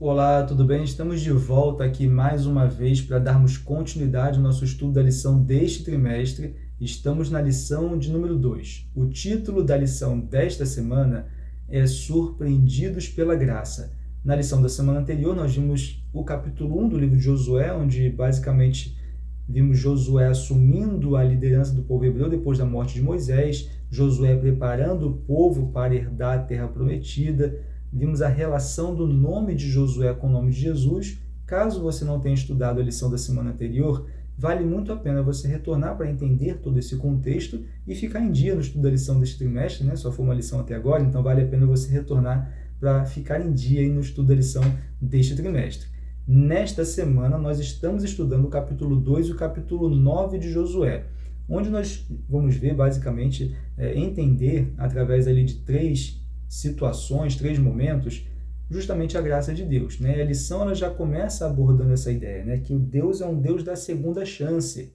Olá, tudo bem? Estamos de volta aqui mais uma vez para darmos continuidade ao nosso estudo da lição deste trimestre. Estamos na lição de número 2. O título da lição desta semana é Surpreendidos pela Graça. Na lição da semana anterior, nós vimos o capítulo 1 do livro de Josué, onde basicamente vimos Josué assumindo a liderança do povo hebreu depois da morte de Moisés, Josué preparando o povo para herdar a terra prometida. Vimos a relação do nome de Josué com o nome de Jesus. Caso você não tenha estudado a lição da semana anterior, vale muito a pena você retornar para entender todo esse contexto e ficar em dia no estudo da lição deste trimestre, né? Só foi uma lição até agora, então vale a pena você retornar para ficar em dia no estudo da lição deste trimestre. Nesta semana, nós estamos estudando o capítulo 2 e o capítulo 9 de Josué, onde nós vamos ver, basicamente, entender, através ali de três situações, três momentos, justamente a graça de Deus, né? A lição ela já começa abordando essa ideia, né? Que o Deus é um Deus da segunda chance.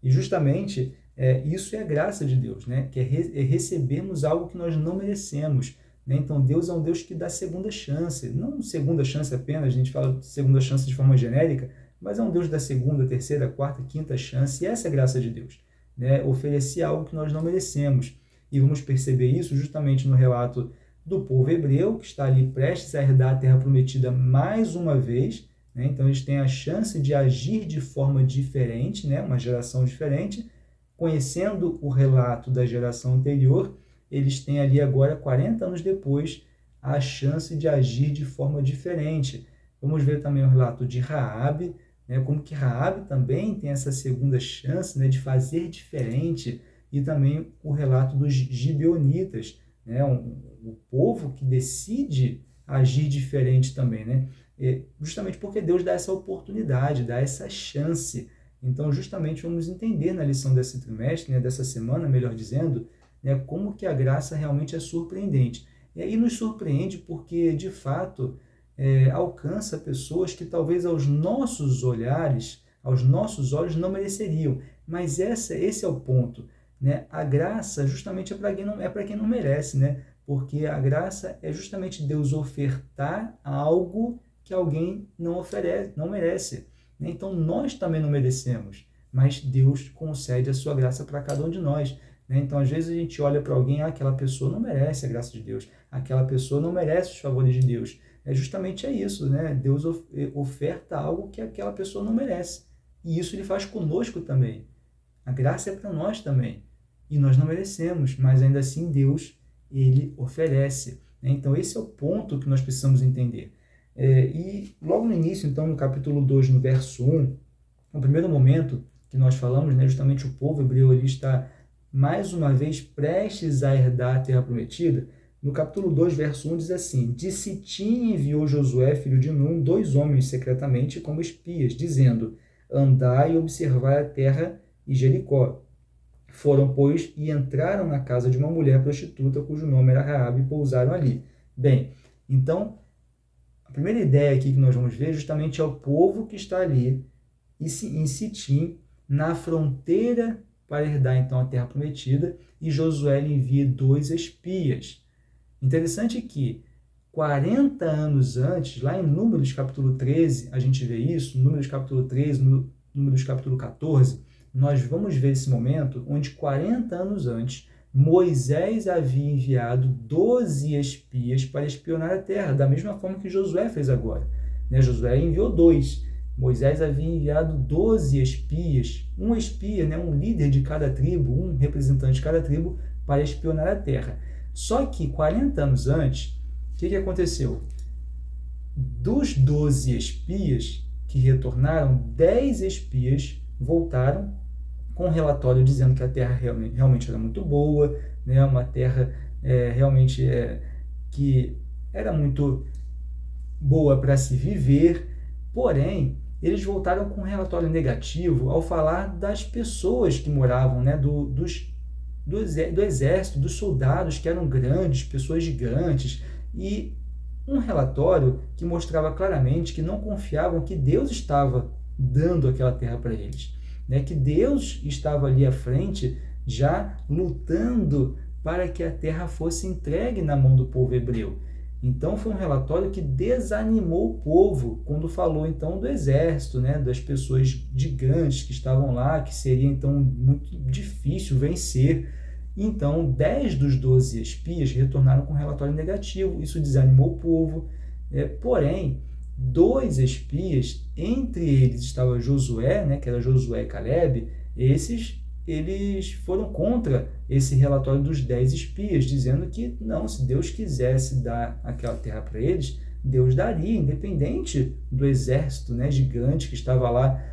E justamente isso é a graça de Deus, né? Que é recebermos algo que nós não merecemos. Né? Então Deus é um Deus que dá segunda chance. Não segunda chance apenas, a gente fala de segunda chance de forma genérica, mas é um Deus da segunda, terceira, quarta, quinta chance. E essa é a graça de Deus, né? Oferecer algo que nós não merecemos. E vamos perceber isso justamente no relato do povo hebreu, que está ali prestes a herdar a terra prometida mais uma vez, né? Então eles têm a chance de agir de forma diferente, né? Uma geração diferente. Conhecendo o relato da geração anterior, eles têm ali agora, 40 anos depois, a chance de agir de forma diferente. Vamos ver também o relato de Raabe, né? Como que Raabe também tem essa segunda chance, né? De fazer diferente, e também o relato dos gibeonitas, né? O povo que decide agir diferente também, né? Justamente porque Deus dá essa oportunidade, dá essa chance. Então, justamente, vamos entender na lição desse trimestre, né, dessa semana, melhor dizendo, né, como que a graça realmente é surpreendente. E aí nos surpreende porque, de fato, alcança pessoas que talvez aos nossos olhares, aos nossos olhos, não mereceriam. Mas esse é o ponto, né? A graça justamente é para quem não merece, né? Porque a graça é justamente Deus ofertar algo que alguém não oferece, não merece. Né? Então nós também não merecemos, mas Deus concede a sua graça para cada um de nós. Né? Então às vezes a gente olha para alguém, aquela pessoa não merece a graça de Deus, aquela pessoa não merece os favores de Deus. Justamente isso, né? Deus oferta algo que aquela pessoa não merece. E isso ele faz conosco também. A graça é para nós também. E nós não merecemos, mas ainda assim Deus, ele oferece. Né? Então esse é o ponto que nós precisamos entender. E logo no início, então, no capítulo 2, no verso 1, no primeiro momento que nós falamos, né, justamente o povo hebreu ele está mais uma vez prestes a herdar a terra prometida. No capítulo 2, verso 1 diz assim: De Sitim enviou Josué, filho de Num, 2 homens secretamente como espias, dizendo: Andai e observai a terra e Jericó. Foram, pois, e entraram na casa de uma mulher prostituta, cujo nome era Raabe, e pousaram ali. Bem, então, a primeira ideia aqui que nós vamos ver justamente é o povo que está ali em Sitim, na fronteira para herdar então a terra prometida, e Josué envia 2 espias. Interessante que 40 anos antes, lá em Números capítulo 13, a gente vê isso, Números capítulo 13, Números capítulo 14, nós vamos ver esse momento onde 40 anos antes, Moisés havia enviado 12 espias para espionar a terra, da mesma forma que Josué fez agora. Né? Josué enviou 2, Moisés havia enviado 12 espias, um espia, né? Um líder de cada tribo, um representante de cada tribo, para espionar a terra. Só que 40 anos antes, o que aconteceu? Dos 12 espias que retornaram, 10 espias voltaram com um relatório dizendo que a terra realmente era muito boa, né? Uma terra realmente que era muito boa para se viver, porém, eles voltaram com um relatório negativo ao falar das pessoas que moravam, né? Do exército, dos soldados que eram grandes, pessoas gigantes, e um relatório que mostrava claramente que não confiavam que Deus estava dando aquela terra para eles, né? Que Deus estava ali à frente, já lutando para que a terra fosse entregue na mão do povo hebreu. Então foi um relatório que desanimou o povo quando falou então do exército, né, das pessoas gigantes que estavam lá, que seria então muito difícil vencer. Então 10 dos 12 espias retornaram com um relatório negativo, isso desanimou o povo. Porém, 2 espias, entre eles estava Josué, né, que era Josué e Caleb, eles foram contra esse relatório dos 10 espias, dizendo que não, se Deus quisesse dar aquela terra para eles, Deus daria, independente do exército, né, gigante que estava lá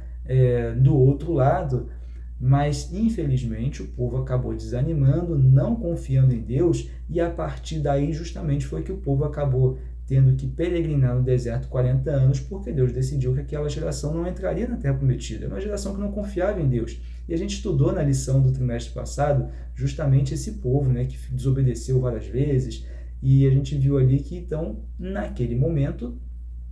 do outro lado. Mas, infelizmente, o povo acabou desanimando, não confiando em Deus, e a partir daí justamente foi que o povo acabou tendo que peregrinar no deserto 40 anos, porque Deus decidiu que aquela geração não entraria na Terra Prometida. É uma geração que não confiava em Deus. E a gente estudou na lição do trimestre passado justamente esse povo, né, que desobedeceu várias vezes, e a gente viu ali que, então, naquele momento,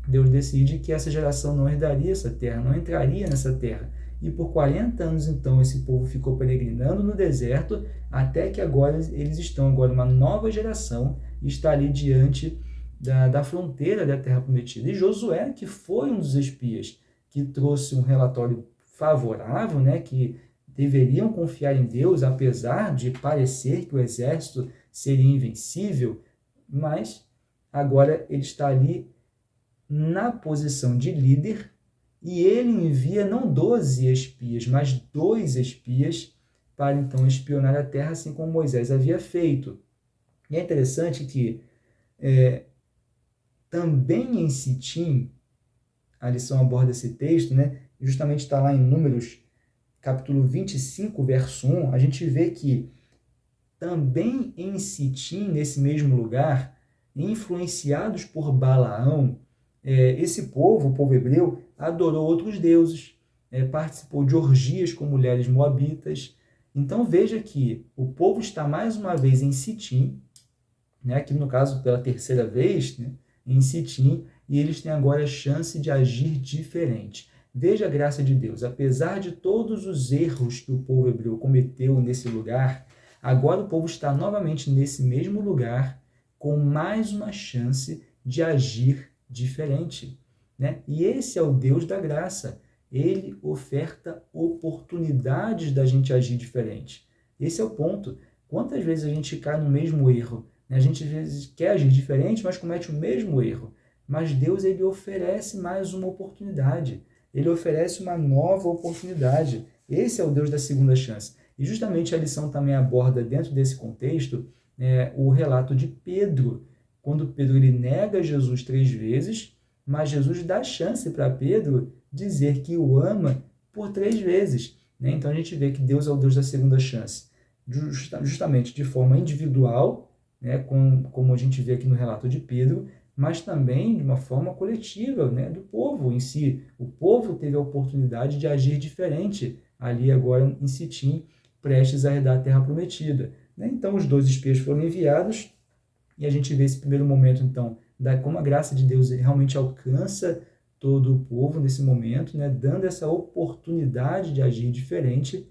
Deus decide que essa geração não herdaria essa terra, não entraria nessa terra. E por 40 anos, então, esse povo ficou peregrinando no deserto, até que agora eles estão agora uma nova geração, e está ali diante da fronteira da Terra Prometida. E Josué, que foi um dos espias, que trouxe um relatório favorável, né, que deveriam confiar em Deus, apesar de parecer que o exército seria invencível, mas agora ele está ali na posição de líder, e ele envia não 12 espias, mas 2 espias para então espionar a terra, assim como Moisés havia feito. E é interessante que também em Sitim, a lição aborda esse texto, né? Justamente está lá em Números, capítulo 25, verso 1, a gente vê que também em Sitim, nesse mesmo lugar, influenciados por Balaão, esse povo, o povo hebreu, adorou outros deuses, participou de orgias com mulheres moabitas. Então veja que o povo está mais uma vez em Sitim, né, aqui no caso pela terceira vez, né, em Sitim, e eles têm agora a chance de agir diferente. Veja a graça de Deus, apesar de todos os erros que o povo hebreu cometeu nesse lugar, agora o povo está novamente nesse mesmo lugar, com mais uma chance de agir diferente, né? E esse é o Deus da graça. Ele oferta oportunidades da gente agir diferente. Esse é o ponto. Quantas vezes a gente cai no mesmo erro? A gente às vezes quer agir diferente, mas comete o mesmo erro. Mas Deus, ele oferece mais uma oportunidade. Ele oferece uma nova oportunidade. Esse é o Deus da segunda chance. E justamente a lição também aborda, dentro desse contexto, o relato de Pedro. Quando Pedro ele nega Jesus 3 vezes, mas Jesus dá chance para Pedro dizer que o ama por 3 vezes. Né? Então a gente vê que Deus é o Deus da segunda chance. Justamente de forma individual, né? Como a gente vê aqui no relato de Pedro, mas também de uma forma coletiva, né? Do povo em si. O povo teve a oportunidade de agir diferente ali agora em Sitim, prestes a herdar a Terra Prometida. Né? Então os 2 espias foram enviados, e a gente vê esse primeiro momento, então, como a graça de Deus realmente alcança todo o povo nesse momento, né, dando essa oportunidade de agir diferente.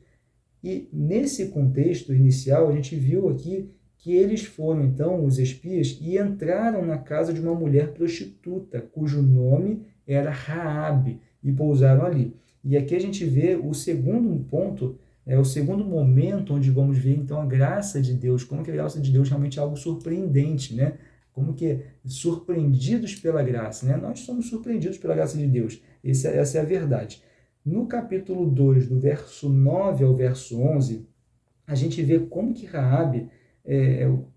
E nesse contexto inicial, a gente viu aqui que eles foram, então, os espias, e entraram na casa de uma mulher prostituta, cujo nome era Raabe, e pousaram ali. E aqui a gente vê o segundo ponto, o segundo momento onde vamos ver, então, a graça de Deus, como que a graça de Deus realmente é algo surpreendente, né? Como que surpreendidos pela graça, né? Nós somos surpreendidos pela graça de Deus, essa é a verdade. No capítulo 2, do verso 9 ao verso 11, a gente vê como que Raabe,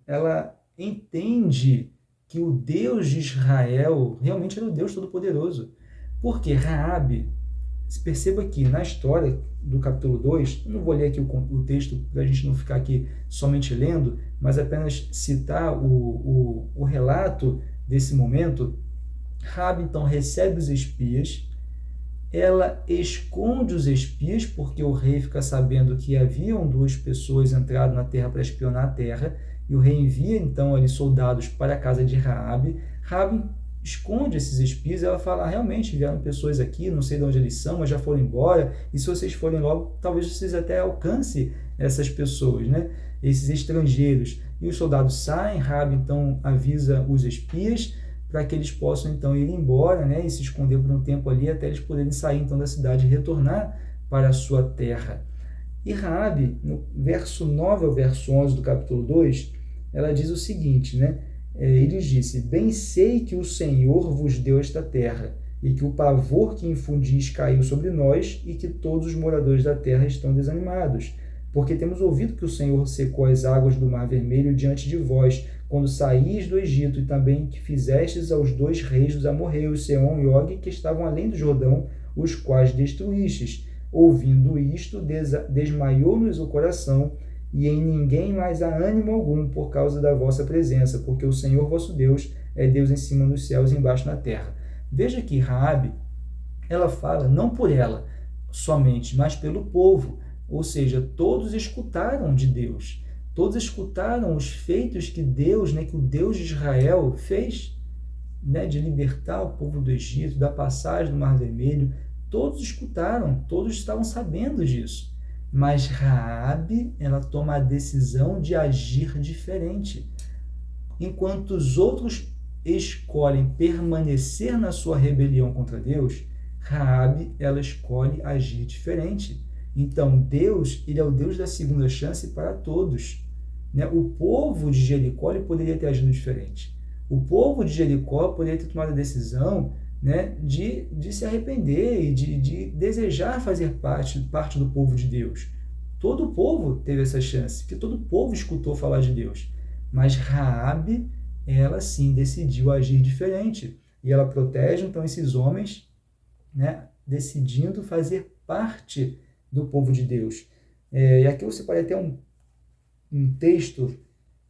ela entende que o Deus de Israel realmente era o Deus Todo-Poderoso. Porque Raabe, perceba que na história do capítulo 2, eu não vou ler aqui o texto para a gente não ficar aqui somente lendo, mas apenas citar o relato desse momento. Raabe então recebe os espias, ela esconde os espias, porque o rei fica sabendo que haviam 2 pessoas entrado na terra para espionar a terra, e o rei envia então ali soldados para a casa de Raabe. Raabe esconde esses espias. Ela fala, realmente vieram pessoas aqui, não sei de onde eles são, mas já foram embora, e se vocês forem logo, talvez vocês até alcancem essas pessoas, né? Esses estrangeiros. E os soldados saem, Raabe então avisa os espias para que eles possam então ir embora, né, e se esconder por um tempo ali até eles poderem sair então da cidade e retornar para a sua terra. E Raabe, no verso 9 ao verso 11 do capítulo 2, ela diz o seguinte, né? Ele disse, bem sei que o Senhor vos deu esta terra, e que o pavor que infundis caiu sobre nós, e que todos os moradores da terra estão desanimados, porque temos ouvido que o Senhor secou as águas do Mar Vermelho diante de vós, quando saíes do Egito, e também que fizestes aos 2 reis dos amorreus, Seom e Og, que estavam além do Jordão, os quais destruístes. Ouvindo isto, desmaiou-nos o coração, e em ninguém mais há ânimo algum por causa da vossa presença, porque o Senhor vosso Deus é Deus em cima dos céus e embaixo na terra. Veja que Raabe, ela fala não por ela somente, mas pelo povo, ou seja, todos escutaram de Deus, todos escutaram os feitos que Deus, né, que o Deus de Israel fez, né, de libertar o povo do Egito, da passagem do Mar Vermelho. Todos escutaram, todos estavam sabendo disso. Mas Raabe, ela toma a decisão de agir diferente. Enquanto os outros escolhem permanecer na sua rebelião contra Deus, Raabe, ela escolhe agir diferente. Então, Deus, ele é o Deus da segunda chance para todos, né? O povo de Jericó ele poderia ter agido diferente. O povo de Jericó poderia ter tomado a decisão, né, de se arrepender e de desejar fazer parte do povo de Deus. Todo o povo teve essa chance, porque todo o povo escutou falar de Deus. Mas Raabe, ela sim decidiu agir diferente. E ela protege então esses homens, né, decidindo fazer parte do povo de Deus. E aqui eu separei até um texto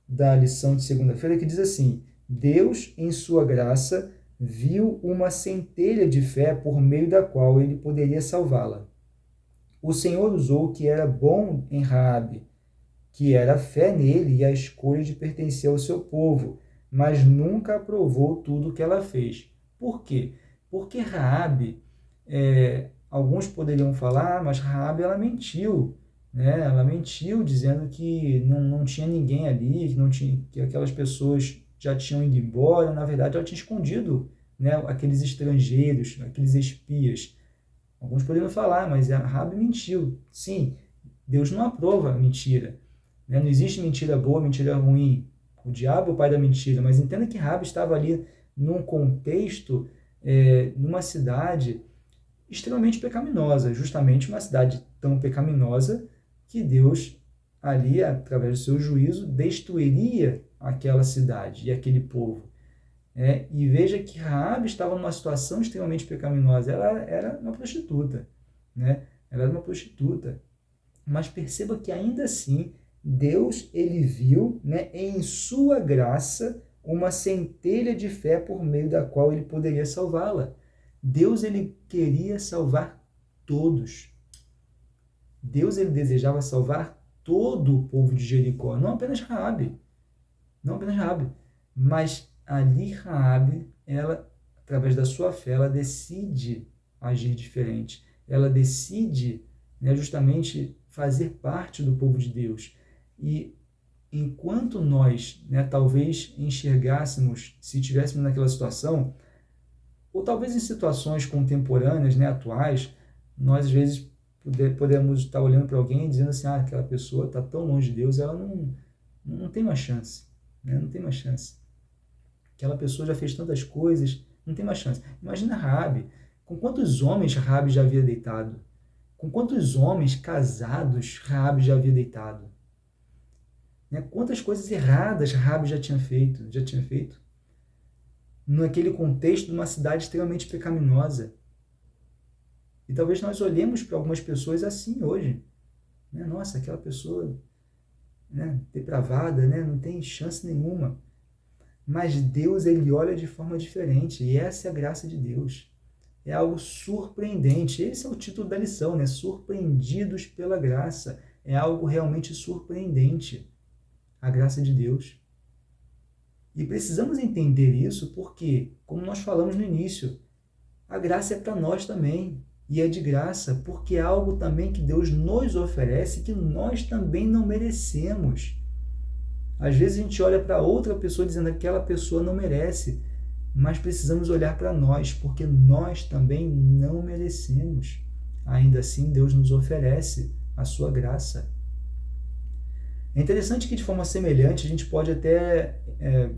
da lição de segunda-feira que diz assim: Deus, em sua graça, viu uma centelha de fé por meio da qual ele poderia salvá-la. O Senhor usou o que era bom em Raabe, que era a fé nele e a escolha de pertencer ao seu povo, mas nunca aprovou tudo o que ela fez. Por quê? Porque Raabe, alguns poderiam falar, mas Raabe ela mentiu, né? Ela mentiu dizendo que não tinha ninguém ali, que aquelas pessoas já tinham ido embora. Na verdade, ela tinha escondido, né, aqueles estrangeiros, aqueles espias. Alguns poderiam falar, mas a Raabe mentiu. Sim, Deus não aprova a mentira, né? Não existe mentira boa, mentira ruim. O diabo é o pai da mentira. Mas entenda que Raabe estava ali num contexto, numa cidade extremamente pecaminosa, justamente uma cidade tão pecaminosa que Deus ali, através do seu juízo, destruiria aquela cidade e aquele povo. E veja que Raabe estava numa situação extremamente pecaminosa. Ela era uma prostituta, né? Ela era uma prostituta. Mas perceba que ainda assim, Deus, ele viu, né, em sua graça, uma centelha de fé por meio da qual ele poderia salvá-la. Deus, ele queria salvar todos. Deus, ele desejava salvar todo o povo de Jericó, não apenas Raabe. Não apenas Raabe, mas ali Raabe, ela, através da sua fé, ela decide agir diferente. Ela decide, né, justamente fazer parte do povo de Deus. E enquanto nós, né, talvez enxergássemos, se estivéssemos naquela situação, ou talvez em situações contemporâneas, né, atuais, nós às vezes podemos estar olhando para alguém e dizendo assim, aquela pessoa está tão longe de Deus, ela não tem uma chance, né? Não tem uma chance. Aquela pessoa já fez tantas coisas, não tem mais chance. Imagina Raabe, com quantos homens Raabe já havia deitado? Com quantos homens casados Raabe já havia deitado? Né? Quantas coisas erradas Raabe já tinha feito? Naquele contexto de uma cidade extremamente pecaminosa. E talvez nós olhemos para algumas pessoas assim hoje. Né? Nossa, aquela pessoa, né, depravada, né, não tem chance nenhuma. Mas Deus, ele olha de forma diferente. E essa é a graça de Deus. É algo surpreendente. Esse é o título da lição, né? Surpreendidos pela graça. É algo realmente surpreendente. A graça de Deus. E precisamos entender isso porque, como nós falamos no início, a graça é para nós também. E é de graça, porque é algo também que Deus nos oferece que nós também não merecemos. Às vezes a gente olha para outra pessoa dizendo que aquela pessoa não merece, mas precisamos olhar para nós, porque nós também não merecemos. Ainda assim, Deus nos oferece a sua graça. É interessante que, de forma semelhante, a gente pode até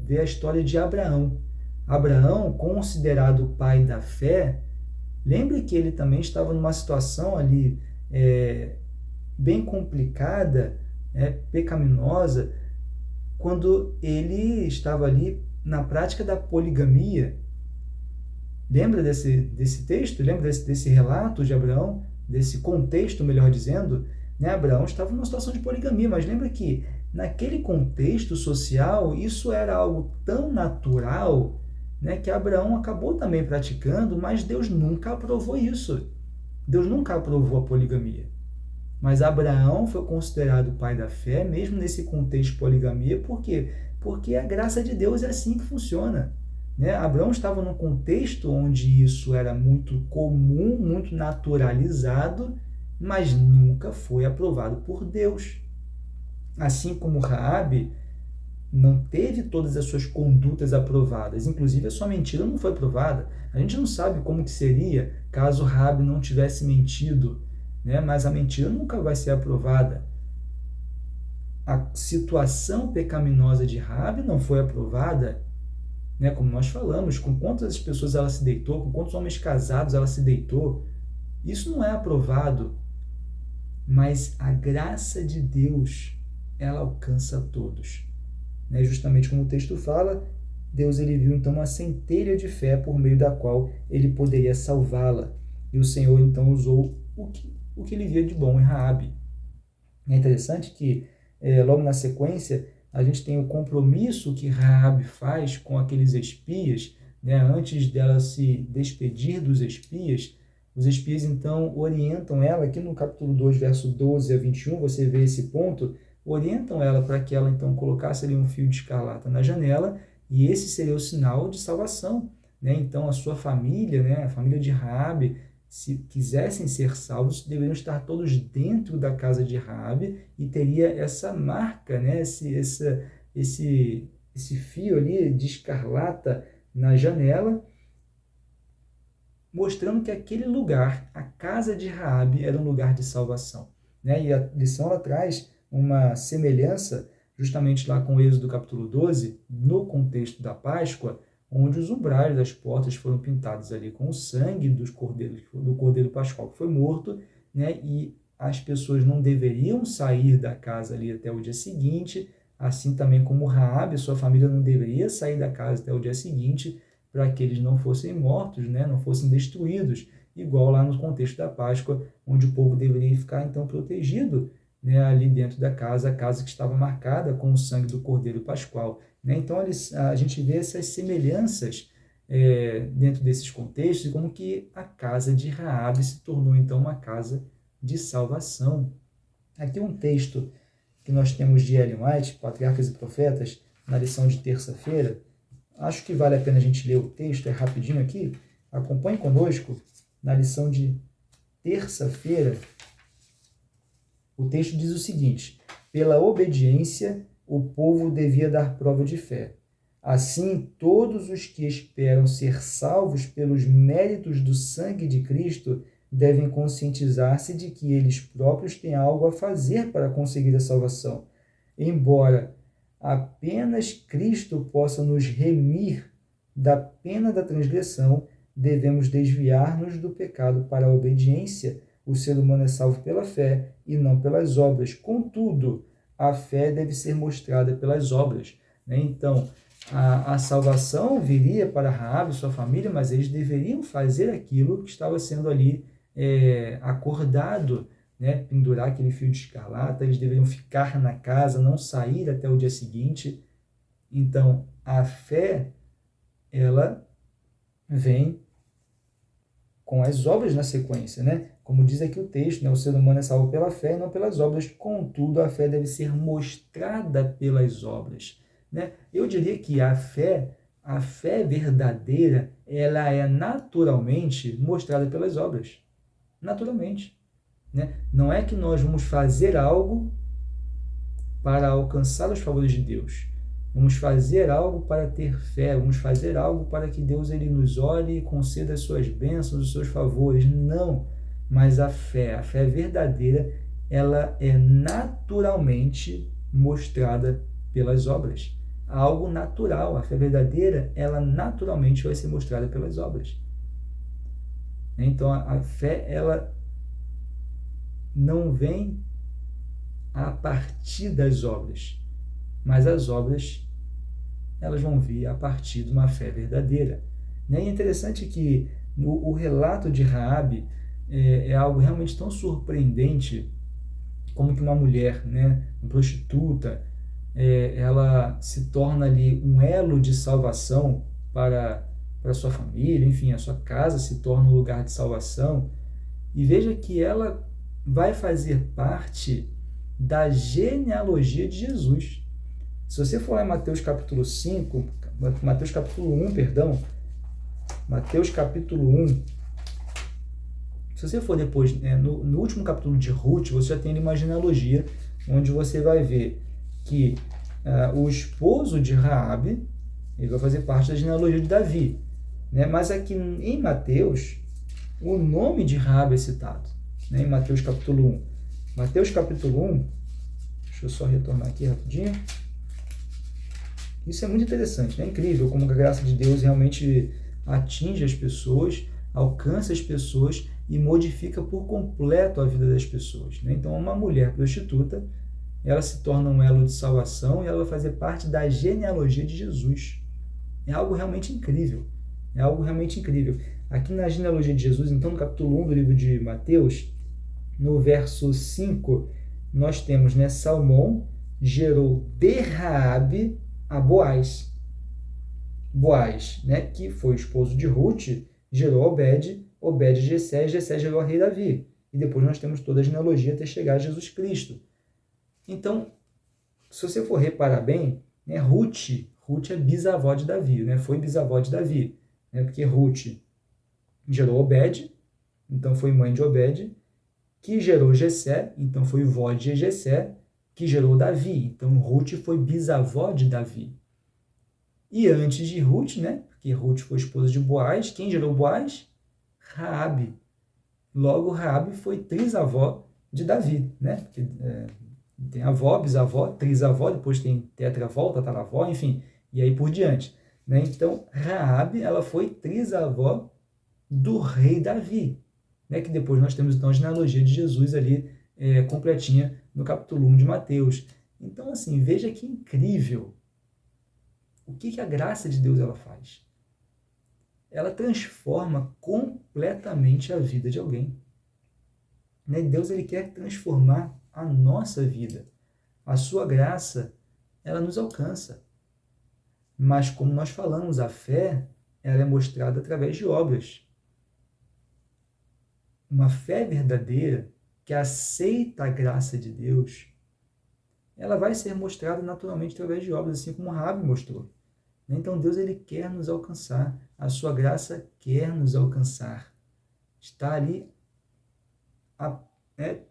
ver a história de Abraão. Abraão, considerado o pai da fé, lembre que ele também estava numa situação ali bem complicada, pecaminosa, quando ele estava ali na prática da poligamia. Lembra desse texto? Lembra desse relato de Abraão? Desse contexto, melhor dizendo? Abraão estava numa situação de poligamia, mas lembra que naquele contexto social, isso era algo tão natural, que Abraão acabou também praticando, mas Deus nunca aprovou isso. Deus nunca aprovou a poligamia. Mas Abraão foi considerado o pai da fé, mesmo nesse contexto de poligamia. Por quê? Porque a graça de Deus é assim que funciona. Abraão estava num contexto onde isso era muito comum, muito naturalizado, mas nunca foi aprovado por Deus. Assim como Raabe não teve todas as suas condutas aprovadas, inclusive a sua mentira não foi aprovada. A gente não sabe como que seria caso Raabe não tivesse mentido, mas a mentira nunca vai ser aprovada. A situação pecaminosa de Raabe não foi aprovada, como nós falamos, com quantas pessoas ela se deitou, com quantos homens casados ela se deitou. Isso não é aprovado, mas a graça de Deus, ela alcança a todos. Justamente como o texto fala, Deus ele viu então uma centelha de fé por meio da qual ele poderia salvá-la. E o Senhor então usou o que ele via de bom em Raabe. É interessante que logo na sequência a gente tem o compromisso que Raabe faz com aqueles espias, antes dela se despedir dos espias. Os espias então orientam ela, aqui no capítulo 2, verso 12 a 21, você vê esse ponto, orientam ela para que ela então colocasse ali um fio de escarlata na janela, e esse seria o sinal de salvação. Então a sua família, a família de Raabe, se quisessem ser salvos, deveriam estar todos dentro da casa de Raabe e teria essa marca, esse fio ali de escarlata na janela, mostrando que aquele lugar, a casa de Raabe, era um lugar de salvação. E a lição ela traz uma semelhança justamente lá com o Êxodo capítulo 12, no contexto da Páscoa, onde os umbrais das portas foram pintados ali com o sangue do cordeiro pascual que foi morto, e as pessoas não deveriam sair da casa ali até o dia seguinte, assim também como Raabe, sua família não deveria sair da casa até o dia seguinte, para que eles não fossem mortos, não fossem destruídos, igual lá no contexto da Páscoa, onde o povo deveria ficar então protegido, ali dentro da casa, a casa que estava marcada com o sangue do cordeiro pascual. Então a gente vê essas semelhanças dentro desses contextos e como que a casa de Raabe se tornou então uma casa de salvação. Aqui um texto que nós temos de Ellen White, Patriarcas e Profetas, na lição de terça-feira. Acho que vale a pena a gente ler o texto, rapidinho aqui. Acompanhe conosco na lição de terça-feira. O texto diz o seguinte: pela obediência, o povo devia dar prova de fé. Assim, todos os que esperam ser salvos pelos méritos do sangue de Cristo devem conscientizar-se de que eles próprios têm algo a fazer para conseguir a salvação. Embora apenas Cristo possa nos remir da pena da transgressão, devemos desviar-nos do pecado para a obediência. O ser humano é salvo pela fé e não pelas obras. Contudo, a fé deve ser mostrada pelas obras. Então, a salvação viria para Raabe e sua família, mas eles deveriam fazer aquilo que estava sendo ali acordado, pendurar aquele fio de escarlata, eles deveriam ficar na casa, não sair até o dia seguinte. Então, a fé, ela vem com as obras na sequência, Como diz aqui o texto, o ser humano é salvo pela fé e não pelas obras. Contudo, a fé deve ser mostrada pelas obras. né? Eu diria que a fé verdadeira, ela é naturalmente mostrada pelas obras. Naturalmente, né? Não é que nós vamos fazer algo para alcançar os favores de Deus. Vamos fazer algo para ter fé, vamos fazer algo para que Deus ele nos olhe e conceda as suas bênçãos, os seus favores. Não, mas a fé verdadeira, ela é naturalmente mostrada pelas obras. Algo natural, a fé verdadeira, ela naturalmente vai ser mostrada pelas obras. Então a fé, ela não vem a partir das obras, mas as obras, elas vão vir a partir de uma fé verdadeira. E é interessante que o relato de Raabe é algo realmente tão surpreendente, como que uma mulher, né, uma prostituta, ela se torna ali um elo de salvação para sua família, enfim, a sua casa se torna um lugar de salvação. E veja que ela vai fazer parte da genealogia de Jesus. Se você for lá em Mateus capítulo 5, Mateus capítulo 1, perdão, Mateus capítulo 1, se você for depois, no último capítulo de Ruth, você já tem uma genealogia, onde você vai ver que o esposo de Raabe, ele vai fazer parte da genealogia de Davi, né? Mas aqui em Mateus, o nome de Raabe é citado, né? Em Mateus capítulo 1. Mateus capítulo 1, deixa eu só retornar aqui rapidinho. Isso é muito interessante, né? É incrível como a graça de Deus realmente atinge as pessoas, alcança as pessoas e modifica por completo a vida das pessoas, né? Então, uma mulher prostituta, ela se torna um elo de salvação e ela vai fazer parte da genealogia de Jesus. É algo realmente incrível. É algo realmente incrível. Aqui na genealogia de Jesus, então, no capítulo 1 do livro de Mateus, no verso 5, nós temos, né, Salmão gerou de Raabe a Boaz. Boaz, né, que foi esposo de Ruth, gerou Obed, Obed Jessé, Jessé gerou a rei Davi. E depois nós temos toda a genealogia até chegar a Jesus Cristo. Então, se você for reparar bem, né, Ruth é bisavó de Davi, né, foi bisavó de Davi, né, porque Ruth gerou Obed, então foi mãe de Obed, que gerou Jessé, então foi vó de Jessé, que gerou Davi. Então, Ruth foi bisavó de Davi. E antes de Ruth, né, porque Ruth foi esposa de Boaz, quem gerou Boaz? Raabe. Logo, Raabe foi trisavó de Davi, né? Porque, tem avó, bisavó, trisavó, depois tem tetravó, tataravó, enfim, e aí por diante, né? Então, Raabe, ela foi trisavó do rei Davi, né? Que depois nós temos então a genealogia de Jesus ali completinha no capítulo 1 de Mateus. Então, assim, veja que incrível o que a graça de Deus ela faz. Ela transforma completamente a vida de alguém. Né? Deus ele quer transformar a nossa vida. A sua graça, ela nos alcança. Mas, como nós falamos, a fé ela é mostrada através de obras. Uma fé verdadeira que aceita a graça de Deus, ela vai ser mostrada naturalmente através de obras, assim como Raabe mostrou. Então Deus ele quer nos alcançar, a sua graça quer nos alcançar, está ali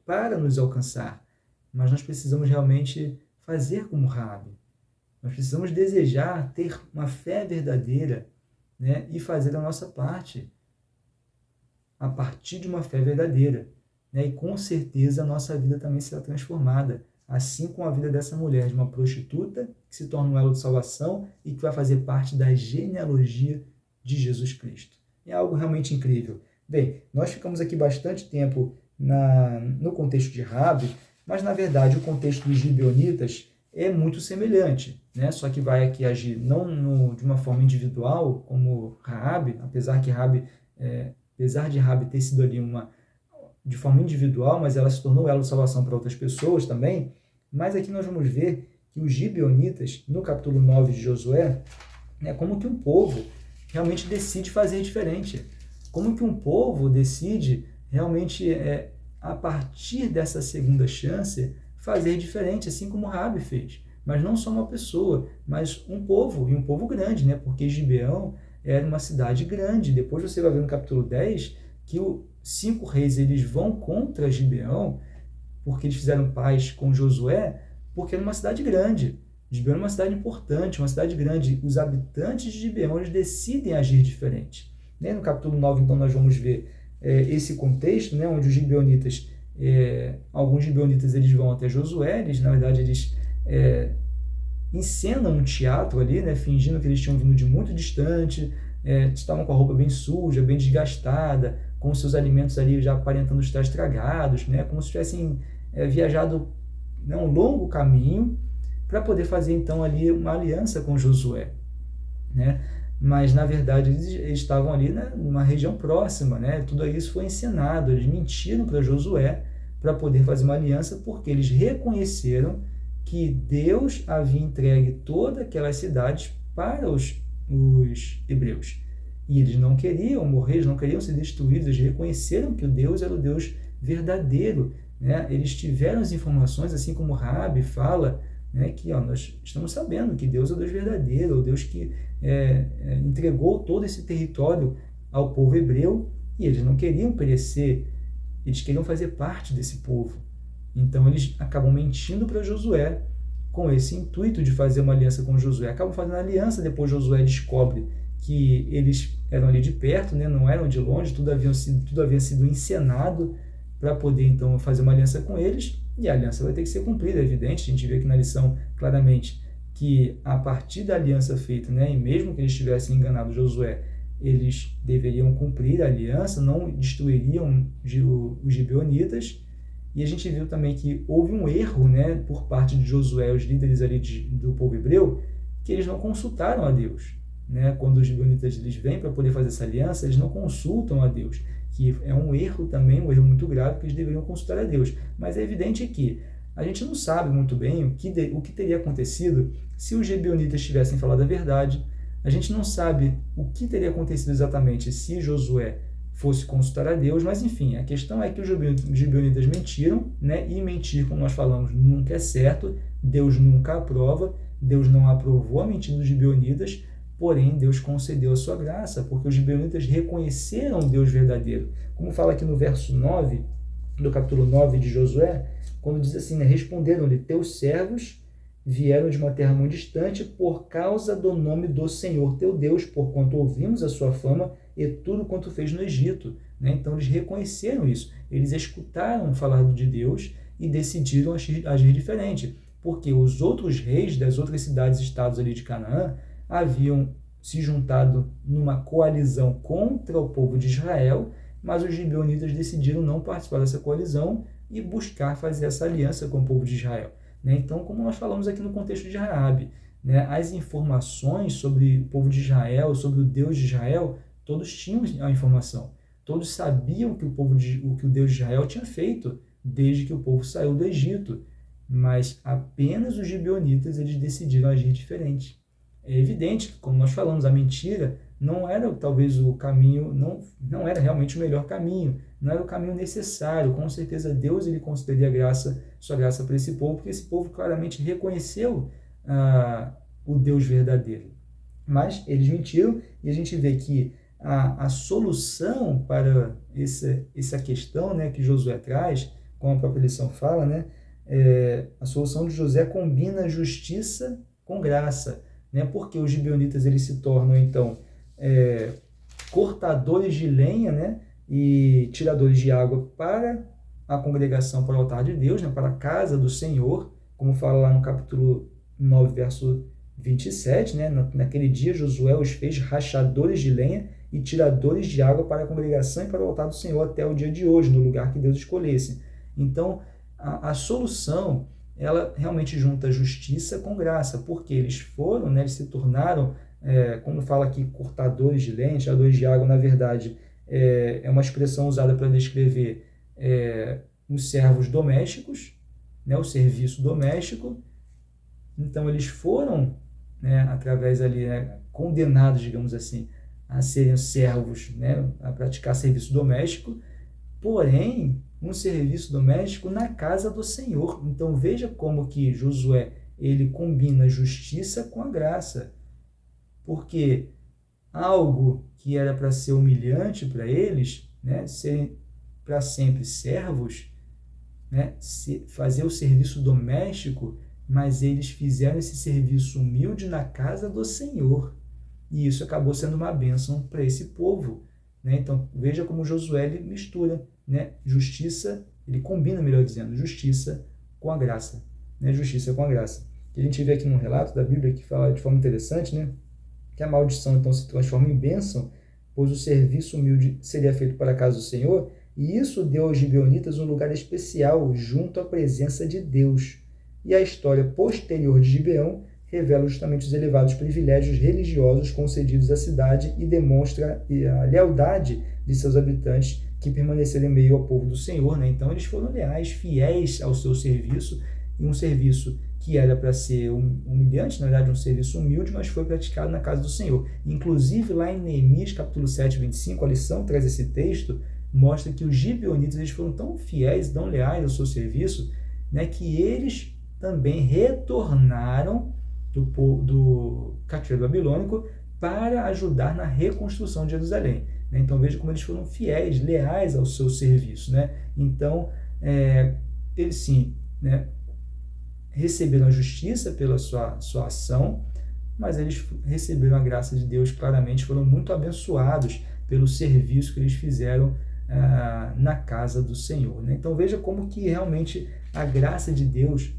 para nos alcançar, mas nós precisamos realmente fazer como Raabe. Nós precisamos desejar ter uma fé verdadeira, né, e fazer a nossa parte a partir de uma fé verdadeira, né, e com certeza a nossa vida também será transformada, assim como a vida dessa mulher, de uma prostituta, que se torna um elo de salvação e que vai fazer parte da genealogia de Jesus Cristo. É algo realmente incrível. Bem, nós ficamos aqui bastante tempo no contexto de Raabe, mas na verdade o contexto dos gibeonitas é muito semelhante, né? Só que vai aqui agir não de uma forma individual, como Raabe, apesar de Raabe ter sido ali de forma individual, mas ela se tornou elo de salvação para outras pessoas também. Mas aqui nós vamos ver que os gibeonitas, no capítulo 9 de Josué, é como que um povo realmente decide fazer diferente. Como que um povo decide realmente, a partir dessa segunda chance, fazer diferente, assim como Raabe fez. mas não só uma pessoa, mas um povo, e um povo grande, né? Porque Gibeão era uma cidade grande. Depois você vai ver no capítulo 10 que os 5 reis eles vão contra Gibeão, porque eles fizeram paz com Josué, porque era uma cidade grande. Gibeão é uma cidade importante, uma cidade grande. Os habitantes de Gibeão eles decidem agir diferente. Né? No capítulo 9, então, nós vamos ver esse contexto, né? Onde os gibeonitas, alguns gibeonitas eles vão até Josué, eles, na verdade, eles encenam um teatro ali, né? Fingindo que eles tinham vindo de muito distante, estavam com a roupa bem suja, bem desgastada, com seus alimentos ali já aparentando estar estragados, né? Como se tivessem viajado, né, um longo caminho para poder fazer então ali uma aliança com Josué, né? Mas na verdade eles estavam ali, né, numa região próxima, né? Tudo isso foi encenado, eles mentiram para Josué para poder fazer uma aliança, porque eles reconheceram que Deus havia entregue todas aquelas cidades para os hebreus. E eles não queriam morrer, eles não queriam ser destruídos, eles reconheceram que o Deus era o Deus verdadeiro, né? Eles tiveram as informações, assim como Raabe fala, né, que nós estamos sabendo que Deus é o Deus verdadeiro, o Deus que entregou todo esse território ao povo hebreu, e eles não queriam perecer, eles queriam fazer parte desse povo. Então eles acabam mentindo para Josué com esse intuito de fazer uma aliança com Josué. Acabam fazendo aliança, depois Josué descobre que eles eram ali de perto, né, não eram de longe, tudo havia sido encenado para poder então fazer uma aliança com eles, e a aliança vai ter que ser cumprida, é evidente. A gente vê aqui na lição claramente que a partir da aliança feita, né, e mesmo que eles tivessem enganado Josué, eles deveriam cumprir a aliança, não destruiriam os gibeonitas. E a gente viu também que houve um erro, né, por parte de Josué, os líderes ali do povo hebreu, que eles não consultaram a Deus, né? Quando os gibeonitas eles vêm para poder fazer essa aliança, eles não consultam a Deus, que é um erro também, um erro muito grave, que eles deveriam consultar a Deus. Mas é evidente que a gente não sabe muito bem o que teria acontecido se os gibeonitas tivessem falado a verdade. A gente não sabe o que teria acontecido exatamente se Josué fosse consultar a Deus, mas enfim, a questão é que os gibeonitas mentiram, né? E mentir, como nós falamos, nunca é certo, Deus nunca aprova, Deus não aprovou a mentira dos gibeonitas, porém Deus concedeu a sua graça, porque os gibeonitas reconheceram o Deus verdadeiro. Como fala aqui no verso 9, do capítulo 9 de Josué, quando diz assim, né? Responderam-lhe, teus servos vieram de uma terra muito distante por causa do nome do Senhor teu Deus, porquanto ouvimos a sua fama e tudo quanto fez no Egito. Né? Então eles reconheceram isso, eles escutaram falar de Deus e decidiram agir diferente, porque os outros reis das outras cidades e estados ali de Canaã haviam se juntado numa coalizão contra o povo de Israel, mas os gibeonitas decidiram não participar dessa coalizão e buscar fazer essa aliança com o povo de Israel. Né? Então, como nós falamos aqui no contexto de Raabe, né, as informações sobre o povo de Israel, sobre o Deus de Israel, todos tinham a informação. Todos sabiam que o que o Deus de Israel tinha feito desde que o povo saiu do Egito, mas apenas os gibeonitas eles decidiram agir diferente. É evidente que, como nós falamos, a mentira não era talvez o caminho, não era realmente o melhor caminho, não era o caminho necessário. Com certeza Deus ele concederia sua graça para esse povo, porque esse povo claramente reconheceu o Deus verdadeiro. Mas eles mentiram, e a gente vê que a solução para essa questão, né, que Josué traz, como a própria lição fala, né, a solução de Josué combina justiça com graça, né, porque os gibeonitas eles se tornam então cortadores de lenha, né, e tiradores de água para a congregação, para o altar de Deus, né, para a casa do Senhor, como fala lá no capítulo 9, verso 27, né, naquele dia Josué os fez rachadores de lenha e tiradores de água para a congregação e para o altar do Senhor até o dia de hoje, no lugar que Deus escolhesse. Então, a solução, ela realmente junta justiça com graça, porque eles foram, né, eles se tornaram, como fala aqui, cortadores de lenha, tiradores de água, na verdade, é uma expressão usada para descrever os servos domésticos, né, o serviço doméstico. Então, eles foram, né, através ali, né, condenados, digamos assim, a serem servos, né, a praticar serviço doméstico, porém, um serviço doméstico na casa do Senhor. Então, veja como que Josué ele combina justiça com a graça, porque algo que era para ser humilhante para eles, né, serem para sempre servos, né, fazer o serviço doméstico, mas eles fizeram esse serviço humilde na casa do Senhor. E isso acabou sendo uma bênção para esse povo. Né? Então, veja como Josué ele mistura, né? Justiça, ele combina, melhor dizendo, justiça com a graça. Né? Justiça com a graça. A gente vê aqui num relato da Bíblia que fala de forma interessante, né? Que a maldição então se transforma em bênção, pois o serviço humilde seria feito para a casa do Senhor, e isso deu aos gibeonitas um lugar especial junto à presença de Deus. E a história posterior de Gibeão revela justamente os elevados privilégios religiosos concedidos à cidade e demonstra a lealdade de seus habitantes que permaneceram em meio ao povo do Senhor. Né? Então eles foram leais, fiéis ao seu serviço, e um serviço que era para ser humilhante, na verdade um serviço humilde, mas foi praticado na casa do Senhor. Inclusive lá em Neemias capítulo 7, 25, a lição traz esse texto, mostra que os gibeonitas eles foram tão fiéis, tão leais ao seu serviço, né, que eles também retornaram do cativeiro babilônico para ajudar na reconstrução de Jerusalém. Né? Então veja como eles foram fiéis, leais ao seu serviço. Né? Então, eles sim, né, receberam a justiça pela sua ação, mas eles receberam a graça de Deus claramente, foram muito abençoados pelo serviço que eles fizeram na casa do Senhor. Né? Então veja como que realmente a graça de Deus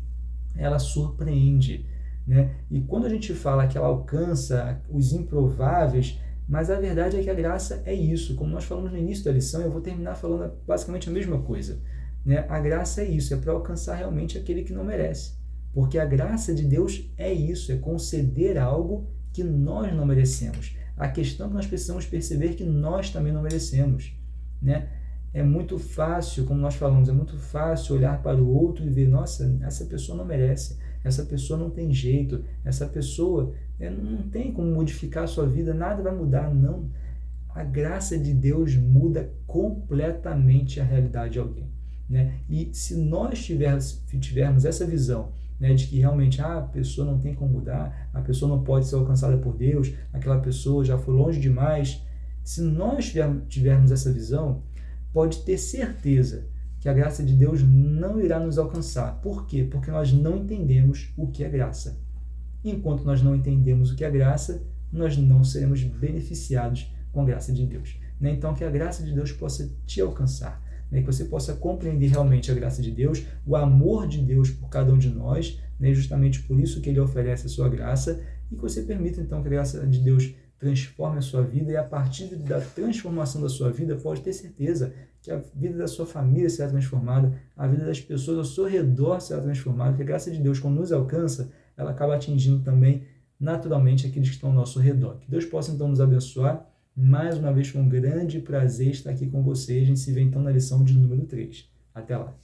ela surpreende. Né? E quando a gente fala que ela alcança os improváveis, mas a verdade é que a graça é isso. Como nós falamos no início da lição, eu vou terminar falando basicamente a mesma coisa. Né? A graça é isso, é para alcançar realmente aquele que não merece. Porque a graça de Deus é isso, é conceder algo que nós não merecemos. A questão é que nós precisamos perceber que nós também não merecemos. Né? É muito fácil, como nós falamos, é muito fácil olhar para o outro e ver, nossa, essa pessoa não merece, essa pessoa não tem jeito, essa pessoa não tem como modificar a sua vida, nada vai mudar, não. A graça de Deus muda completamente a realidade de alguém. Né? E se nós tivermos essa visão, né, de que realmente a pessoa não tem como mudar, a pessoa não pode ser alcançada por Deus, aquela pessoa já foi longe demais, se nós tivermos essa visão, pode ter certeza que a graça de Deus não irá nos alcançar. Por quê? Porque nós não entendemos o que é graça. Enquanto nós não entendemos o que é graça, nós não seremos beneficiados com a graça de Deus. Né? Então, que a graça de Deus possa te alcançar, né? Que você possa compreender realmente a graça de Deus, o amor de Deus por cada um de nós, né? Justamente por isso que Ele oferece a sua graça, e que você permita, então, que a graça de Deus transforme a sua vida, e a partir da transformação da sua vida, pode ter certeza que a vida da sua família será transformada, a vida das pessoas ao seu redor será transformada, porque a graça de Deus, quando nos alcança, ela acaba atingindo também naturalmente aqueles que estão ao nosso redor. Que Deus possa então nos abençoar. Mais uma vez foi um grande prazer estar aqui com vocês. A gente se vê então na lição de número 3. Até lá.